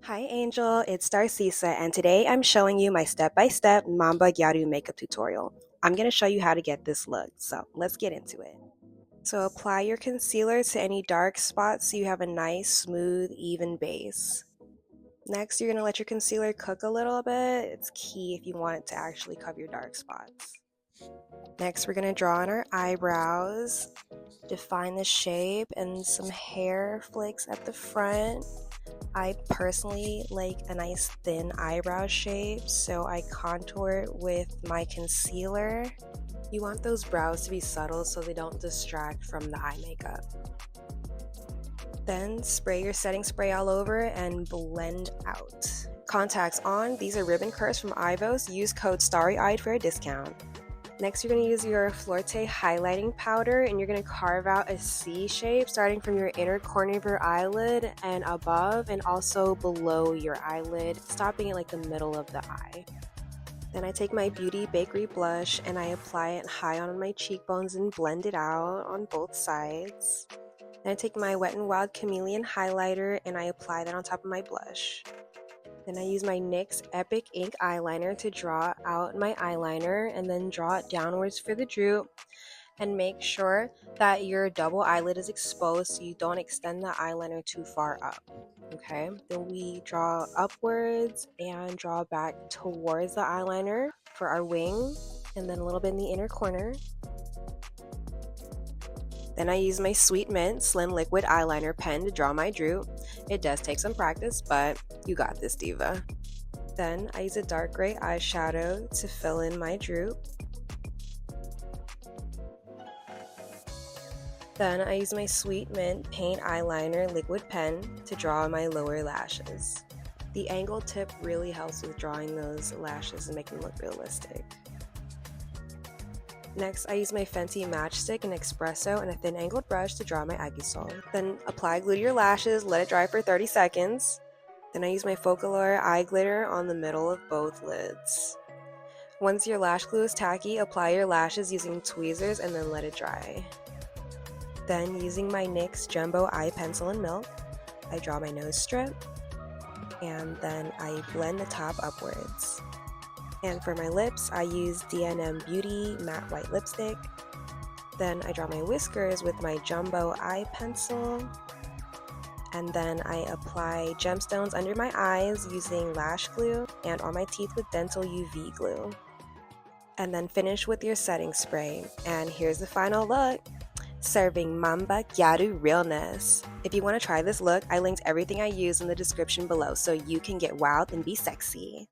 Hi Angel, it's Darcisa, and today I'm showing you my step-by-step Manba Gyaru makeup tutorial. I'm going to show you how to get this look, so let's get into it. So apply your concealer to any dark spots so you have a nice, smooth, even base. Next, you're going to let your concealer cook a little bit. It's key if you want it to actually cover your dark spots. Next, we're going to draw on our eyebrows, define the shape, and some hair flakes at the front. I personally like a nice thin eyebrow shape, so I contour it with my concealer. You want those brows to be subtle so they don't distract from the eye makeup. Then spray your setting spray all over and blend out. Contacts on. These are ribbon curves from EYEVOS. Use code StarryEyed for a discount. Next, you're going to use your FLORTTE highlighting powder and you're going to carve out a C shape starting from your inner corner of your eyelid and above and also below your eyelid, stopping at like the middle of the eye. Then I take my Beauty Bakerie blush and I apply it high on my cheekbones and blend it out on both sides. Then I take my Wet n Wild Chameleon highlighter and I apply that on top of my blush. Then I use my NYX Epic Ink eyeliner to draw out my eyeliner and then draw it downwards for the droop. And make sure that your double eyelid is exposed so you don't extend the eyeliner too far up. Okay, then we draw upwards and draw back towards the eyeliner for our wing and then a little bit in the inner corner. Then I use my Sweet Mint Slim Liquid Eyeliner pen to draw my droop. It does take some practice, but you got this, diva. Then I use a dark gray eyeshadow to fill in my droop. Then I use my Sweet Mint Paint Eyeliner liquid pen to draw my lower lashes. The angle tip really helps with drawing those lashes and making them look realistic. Next, I use my Fenty matchstick and Espresso and a thin angled brush to draw my Aegyosal. Then apply glue to your lashes, let it dry for 30 seconds. Then I use my Focallure eye glitter on the middle of both lids. Once your lash glue is tacky, apply your lashes using tweezers and then let it dry. Then using my NYX Jumbo Eye Pencil and Milk, I draw my nose strip and then I blend the top upwards. And for my lips, I use D&M Beauty Matte White Lipstick. Then I draw my whiskers with my Jumbo Eye Pencil. And then I apply gemstones under my eyes using lash glue and on my teeth with dental UV glue. And then finish with your setting spray. And here's the final look. Serving Manba Gyaru realness. If you want to try this look, I linked everything I use in the description below so you can get wild and be sexy.